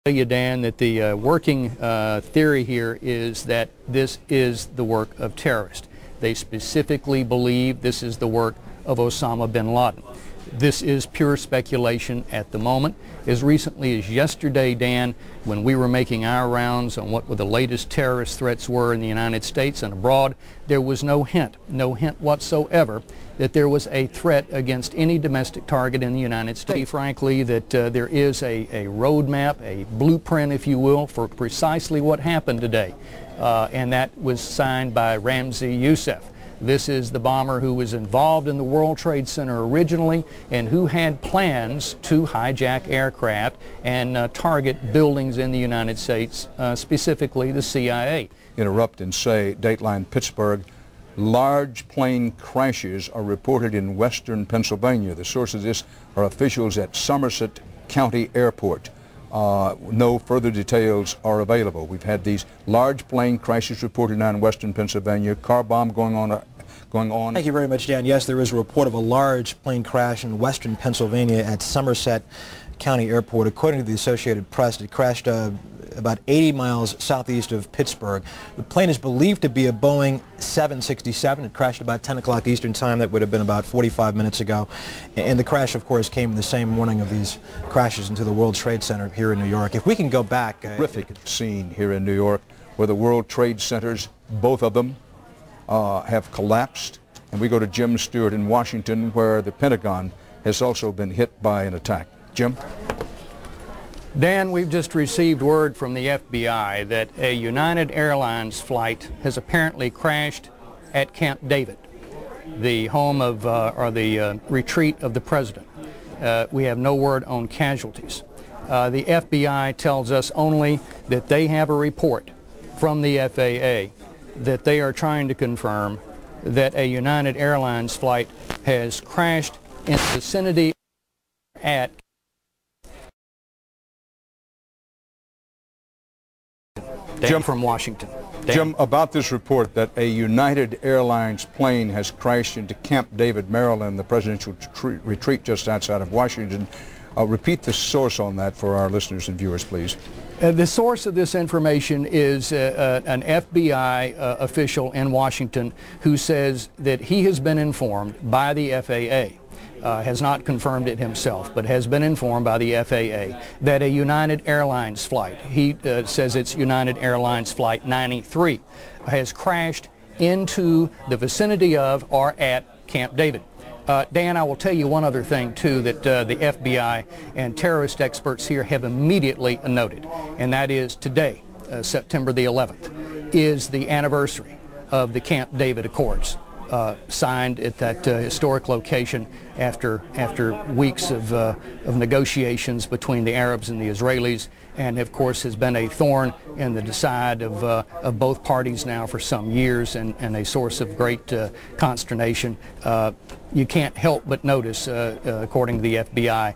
You, Dan, that the working theory here is that this is the work of terrorists. They specifically believe this is the work of Osama bin Laden. This is pure speculation at the moment. As recently as yesterday, Dan, when we were making our rounds on what the latest terrorist threats were in the United States and abroad, there was no hint whatsoever that there was a threat against any domestic target in the United States. Frankly, that there is a roadmap, a blueprint, if you will, for precisely what happened today. And that was signed by Ramzi Youssef. This is the bomber who was involved in the World Trade Center originally and who had plans to hijack aircraft and target buildings in the United States, specifically the CIA. Interrupt and say, Dateline Pittsburgh, large plane crashes are reported in western Pennsylvania. The source of this are officials at Somerset County Airport. No further details are available. We've had these large plane crashes reported now in western Pennsylvania, car bomb going on. Thank you very much, Dan. Yes, there is a report of a large plane crash in western Pennsylvania at Somerset County Airport. According to the Associated Press, it crashed about 80 miles southeast of Pittsburgh. The plane is believed to be a Boeing 767. It crashed about 10 o'clock Eastern Time. That would have been about 45 minutes ago. And the crash, of course, came the same morning of these crashes into the World Trade Center here in New York. If we can go back... Terrific scene here in New York where the World Trade Centers, both of them, have collapsed. And we go to Jim Stewart in Washington, where the Pentagon has also been hit by an attack. Jim? Dan, we've just received word from the FBI that a United Airlines flight has apparently crashed at Camp David, the home of, or the retreat of the president. We have no word on casualties. The FBI tells us only that they have a report from the FAA that they are trying to confirm that a United Airlines flight has crashed in the vicinity at Jim from Washington. Dan. Jim, about this report that a United Airlines plane has crashed into Camp David, Maryland, the presidential retreat just outside of Washington. Repeat the source on that for our listeners and viewers, please. The source of this information is an FBI official in Washington who says that he has been informed by the FAA, has not confirmed it himself, but has been informed by the FAA that a United Airlines flight, he says it's United Airlines Flight 93, has crashed into the vicinity of or at Camp David. Dan, I will tell you one other thing, too, that the FBI and terrorist experts here have immediately noted, and that is today, September the 11th, is the anniversary of the Camp David Accords, signed at that historic location after weeks of negotiations between the Arabs and the Israelis, and of course has been a thorn in the side of both parties now for some years, and a source of great consternation. You can't help but notice, according to the FBI,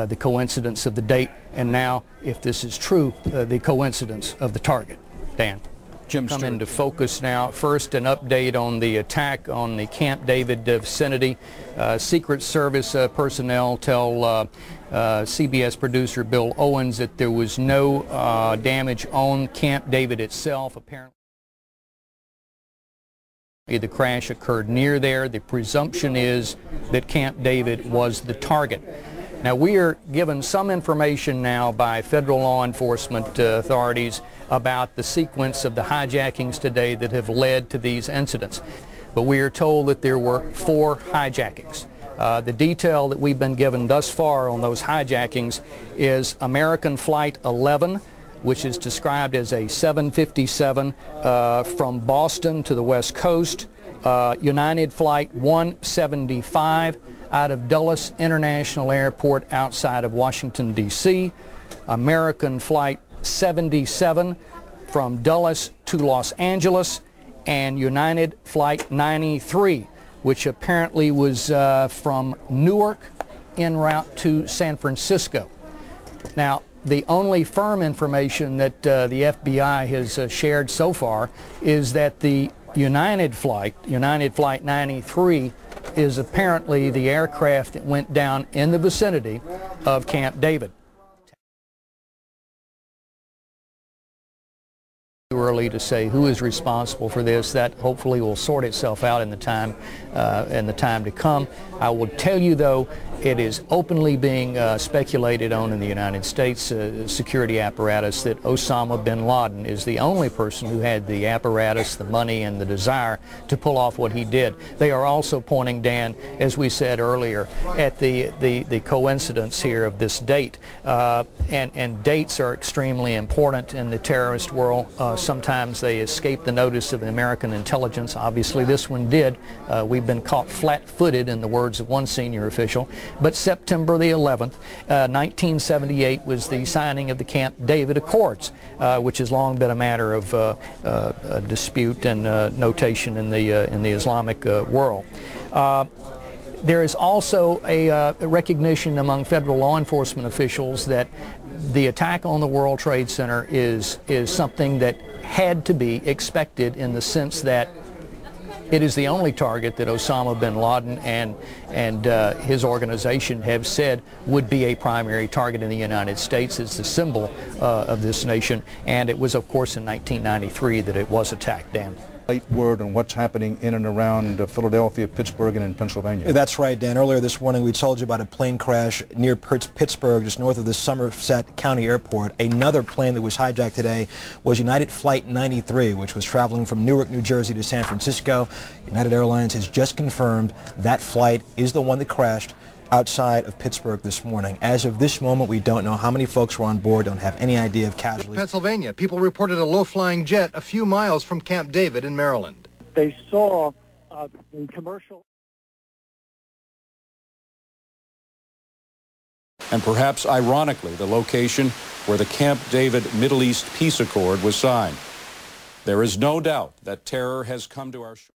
the coincidence of the date, and now, if this is true, the coincidence of the target. Dan. Jim Come Stewart. into focus now. First, an update on the attack on the Camp David vicinity. Secret Service personnel tell CBS producer Bill Owens that there was no damage on Camp David itself. Apparently, the crash occurred near there. The presumption is that Camp David was the target. Now, we are given some information now by federal law enforcement authorities about the sequence of the hijackings today that have led to these incidents. But we are told that there were 4 hijackings. The detail that we've been given thus far on those hijackings is American Flight 11, which is described as a 757 from Boston to the West Coast, United Flight 175 out of Dulles International Airport outside of Washington, D.C., American Flight 77 from Dulles to Los Angeles, and United Flight 93, which apparently was from Newark en route to San Francisco. Now, the only firm information that the FBI has shared so far is that the United Flight 93, is apparently the aircraft that went down in the vicinity of Camp David. early to say who is responsible for this. That hopefully will sort itself out in the time to come. I will tell you, though, it is openly being speculated on in the United States security apparatus that Osama bin Laden is the only person who had the apparatus, the money, and the desire to pull off what he did. They are also pointing, Dan, as we said earlier, at the coincidence here of this date. And dates are extremely important in the terrorist world. Sometimes they escape the notice of the American intelligence. Obviously, this one did. We've been caught flat-footed, in the words of one senior official. But September the 11th, 1978 was the signing of the Camp David Accords, which has long been a matter of dispute and notation in the Islamic world. There is also a recognition among federal law enforcement officials that the attack on the World Trade Center is something that had to be expected, in the sense that it is the only target that Osama bin Laden and his organization have said would be a primary target in the United States. It's the symbol of this nation, and it was, of course, in 1993 that it was attacked, Dan. Late word on what's happening in and around Philadelphia, Pittsburgh, and in Pennsylvania. That's right, Dan. Earlier this morning we told you about a plane crash near Pittsburgh, just north of the Somerset County Airport. Another plane that was hijacked today was United Flight 93, which was traveling from Newark, New Jersey to San Francisco. United Airlines has just confirmed that flight is the one that crashed outside of Pittsburgh this morning. As of this moment, we don't know how many folks were on board, don't have any idea of casualties. Pennsylvania, people reported a low-flying jet a few miles from Camp David in Maryland. They saw in commercial... And perhaps ironically, the location where the Camp David Middle East Peace Accord was signed. There is no doubt that terror has come to our shores.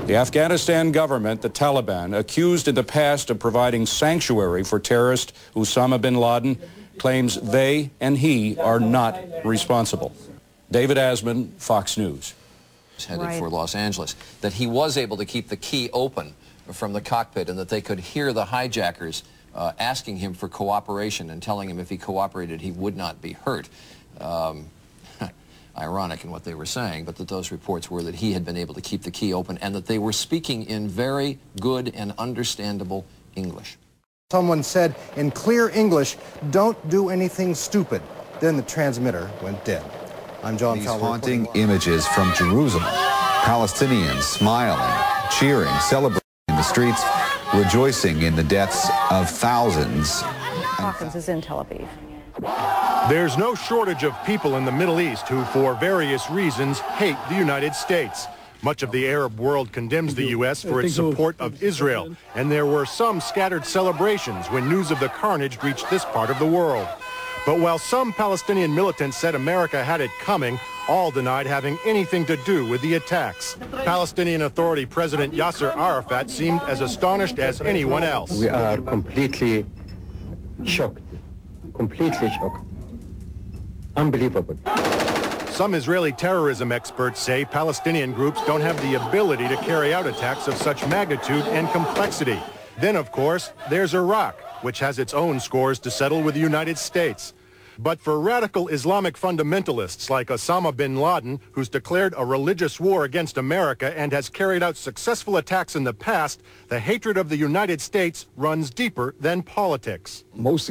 The Afghanistan government, the Taliban, accused in the past of providing sanctuary for terrorist Osama bin Laden, claims they and he are not responsible. David Asman, Fox News. Headed for Los Angeles, that he was able to keep the key open from the cockpit and that they could hear the hijackers asking him for cooperation and telling him if he cooperated he would not be hurt. Ironic in what they were saying, but that those reports were that he had been able to keep the key open and that they were speaking in very good and understandable English. Someone said in clear English, "Don't do anything stupid." Then the transmitter went dead. I'm John These Fowler. haunting images from Jerusalem. Palestinians smiling, cheering, celebrating in the streets, rejoicing in the deaths of thousands. Hawkins is in Tel Aviv. There's no shortage of people in the Middle East who, for various reasons, hate the United States. Much of the Arab world condemns the U.S. for its support of Israel, and there were some scattered celebrations when news of the carnage reached this part of the world. But while some Palestinian militants said America had it coming, all denied having anything to do with the attacks. Palestinian Authority President Yasser Arafat seemed as astonished as anyone else. We are completely shocked. Completely shocked. Unbelievable. Some Israeli terrorism experts say Palestinian groups don't have the ability to carry out attacks of such magnitude and complexity. Then, of course, there's Iraq, which has its own scores to settle with the United States. But for radical Islamic fundamentalists like Osama bin Laden, who's declared a religious war against America and has carried out successful attacks in the past, the hatred of the United States runs deeper than politics. Most